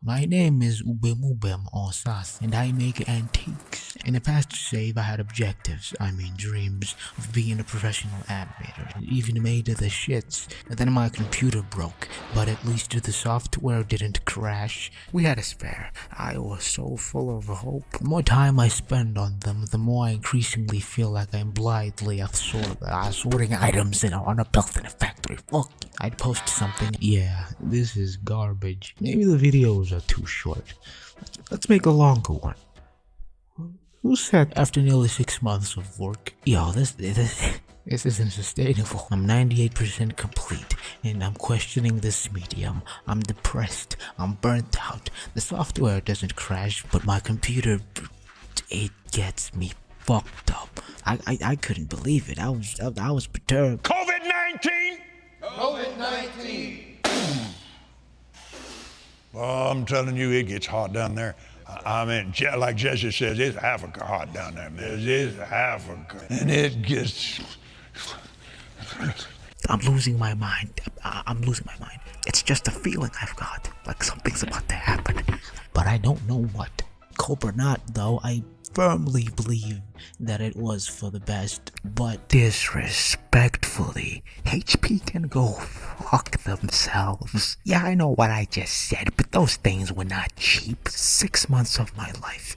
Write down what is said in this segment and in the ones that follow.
My name is Ubemubem Osas, and I make antiques. In the past save, I had objectives, dreams, of being a professional animator. It even made the shits. And then my computer broke, but at least the software didn't crash. We had a spare. I was so full of hope. The more time I spend on them, the more I increasingly feel like I'm blithely sorting items on a belt in a factory. Fuck. I'd post something. Yeah, this is garbage. Maybe the videos are too short. Let's make a longer one. Who said after nearly 6 months of work? Yo, this isn't sustainable. I'm 98% complete, and I'm questioning this medium. I'm depressed. I'm burnt out. The software doesn't crash, but my computer, it gets me fucked up. I couldn't believe it. I was perturbed. COVID-19! COVID-19! Well, I'm telling you, it gets hot down there. Like Jesse says, it's Africa hot down there, man. It's Africa. And it gets... I'm losing my mind. I'm losing my mind. It's just a feeling I've got, like something's about to happen. But I don't know what. Cope or not, though, I firmly believe that it was for the best. But disrespectfully, HP can go fuck themselves. Yeah, I know what I just said, but those things were not cheap. 6 months of my life.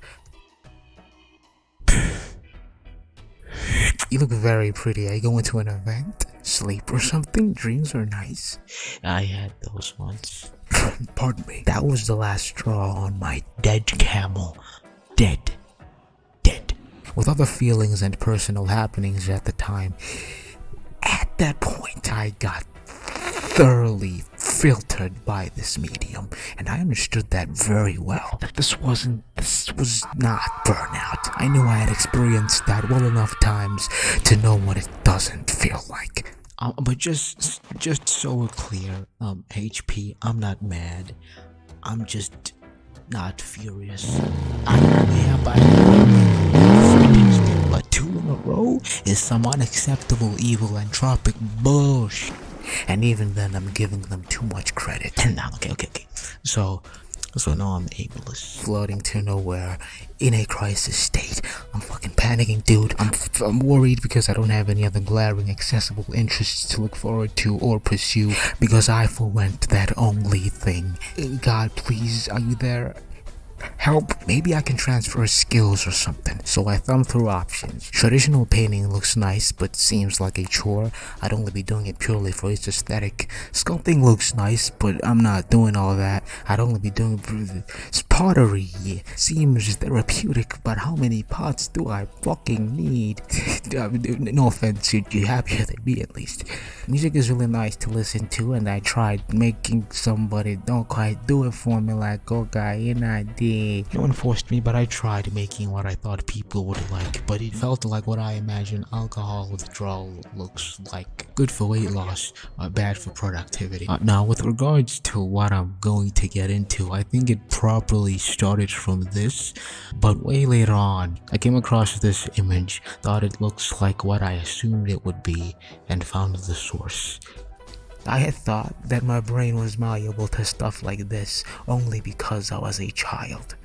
You look very pretty. Are you going to an event? Sleep or something? Dreams are nice. I had those once. Pardon me. That was the last straw on my dead camel. Dead. With other feelings and personal happenings at the time, at that point I got thoroughly filtered by this medium, and I understood that very well. That this was not burnout. I knew I had experienced that well enough times to know what it doesn't feel like. But just so we're clear, HP, I'm not mad. I'm just not furious. But 2 in a row is some unacceptable evil entropic bullshit. And even then, I'm giving them too much credit. Okay. So now I'm ableist, floating to nowhere, in a crisis state. I'm fucking panicking, dude. I'm worried because I don't have any other glaring accessible interests to look forward to or pursue, because I forwent that only thing. God, please, are you there? Help, maybe I can transfer skills or something. So I thumb through options. Traditional painting looks nice, but seems like a chore. I'd only be doing it purely for its aesthetic. Sculpting looks nice, but I'm not doing all that. I'd only be doing pottery. Seems therapeutic, but how many pots do I fucking need? No offense, you're happier than me at least. Music is really nice to listen to, and I tried making somebody don't quite do it for me like cocaine I did. No one forced me, but I tried making what I thought people would like, but it felt like what I imagine alcohol withdrawal looks like. Good for weight loss, bad for productivity. Now, with regards to what I'm going to get into, I think it properly started from this, but way later on, I came across this image, thought it looks like what I assumed it would be, and found the source. I had thought that my brain was malleable to stuff like this only because I was a child.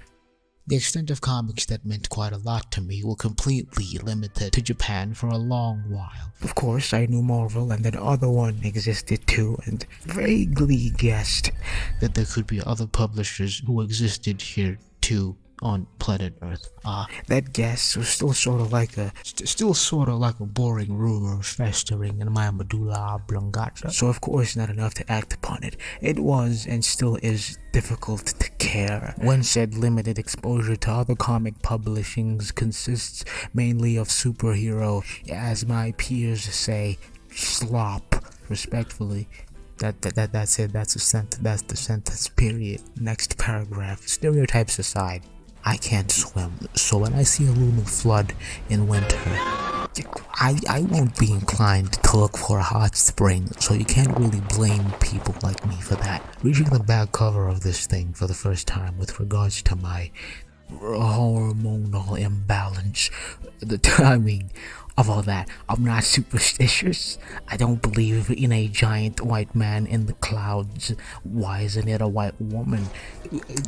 The extent of comics that meant quite a lot to me were completely limited to Japan for a long while. Of course, I knew Marvel and that other one existed too, and vaguely guessed that there could be other publishers who existed here too on planet Earth. That guess was still sort of like a boring rumor festering in my medulla oblongata. So of course not enough to act upon it. It was and still is difficult to care when said limited exposure to other comic publishings consists mainly of superhero, as my peers say, slop. Respectfully. That's it. That's the sentence. Period. Next paragraph. Stereotypes aside, I can't swim, so when I see a looming flood in winter, I won't be inclined to look for a hot spring, so you can't really blame people like me for that. Reading the back cover of this thing for the first time with regards to my hormonal imbalance. The timing of all that. I'm not superstitious. I don't believe in a giant white man in the clouds. Why isn't it a white woman?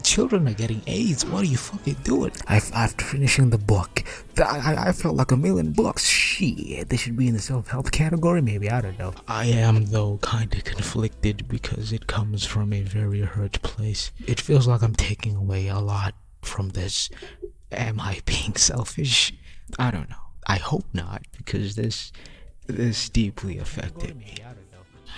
Children are getting AIDS. What are you fucking doing? After finishing the book, I felt like $1,000,000. Shit, they should be in the self-help category. Maybe, I don't know. I am though kinda conflicted because it comes from a very hurt place. It feels like I'm taking away a lot from this. Am I being selfish? I don't know. I hope not, because this deeply affected me.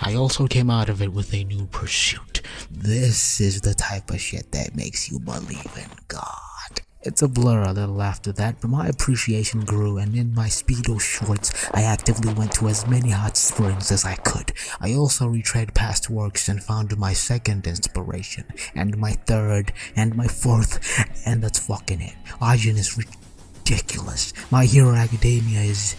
I also came out of it with a new pursuit. This is the type of shit that makes you believe in God. It's a blur a little after that, but my appreciation grew, and in my Speedo shorts, I actively went to as many hot springs as I could. I also retread past works and found my second inspiration, and my third, and my fourth, and that's fucking it. Ajin is ridiculous. My Hero Academia is...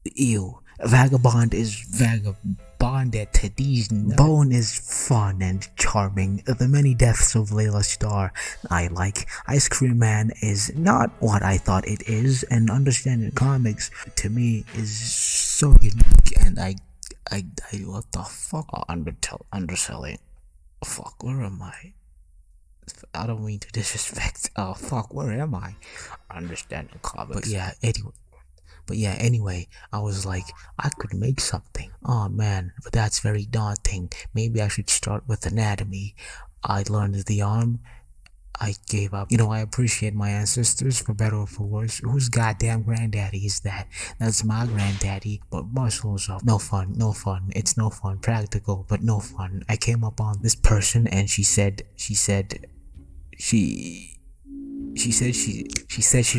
ew. Vagabond is vagabonded to these. Bone is fun and charming. The Many Deaths of Layla Starr I like. Ice Cream Man is not what I thought it is, and understanding comics to me is so unique, and I what the fuck? Underselling. Fuck, where am I? I don't mean to disrespect. Oh fuck, where am I? Understanding comics. But yeah, anyway, I was like, I could make something. Oh man, but that's very daunting. Maybe I should start with anatomy. I learned the arm. I gave up. You know, I appreciate my ancestors, for better or for worse. Whose goddamn granddaddy is that? That's my granddaddy, but muscles are no fun. It's no fun. Practical, but no fun. I came up on this person and she said she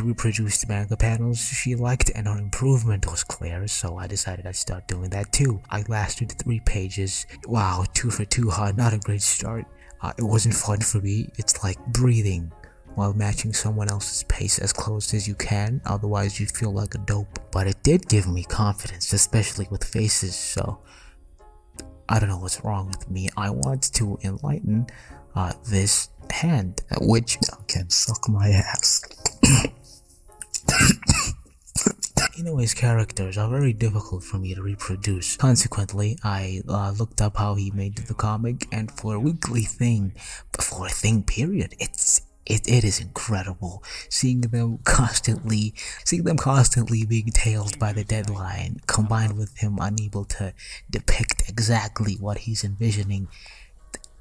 reproduced manga panels she liked, and her improvement was clear, so I decided I'd start doing that too. I lasted 3 pages. Wow, 2 for 2 hard, not a great start. It wasn't fun for me. It's like breathing while matching someone else's pace as close as you can, otherwise you'd feel like a dope. But it did give me confidence, especially with faces, so I don't know what's wrong with me. I want to enlighten this hand, which can suck my ass. Anyways, characters are very difficult for me to reproduce. Consequently, I looked up how he made the comic, and for a weekly thing, for a thing period, it is incredible seeing them constantly being tailed by the deadline, combined with him unable to depict exactly what he's envisioning,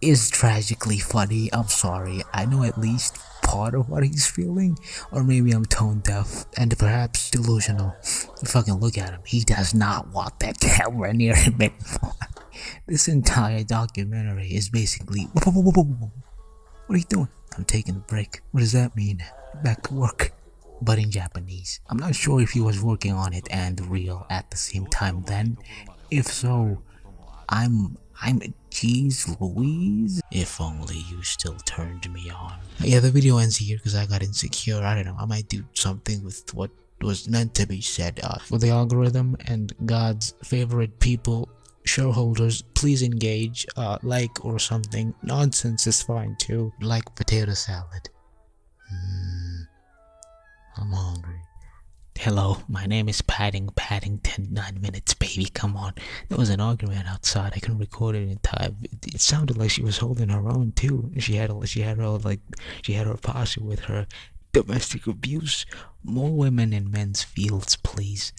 is tragically funny. I'm sorry, I know at least part of what he's feeling, or maybe I'm tone deaf and perhaps delusional. Fucking look at him, he does not want that camera near him anymore. This entire documentary is basically, what are you doing? I'm taking a break. What does that mean? Back to work, but in Japanese. I'm not sure if he was working on it and real at the same time then. If so, I'm geez Louise. If only you still turned me on. Yeah, the video ends here because I got insecure. I don't know, I might do something with what was meant to be said. For the algorithm and God's favorite people, shareholders, please engage, like or something. Nonsense is fine too, like potato salad. I'm hungry. Hello, my name is Paddington, 9 minutes, baby, come on. There was an argument outside, I couldn't record it in time. It sounded like she was holding her own too. She had her posture with her domestic abuse. More women in men's fields, please.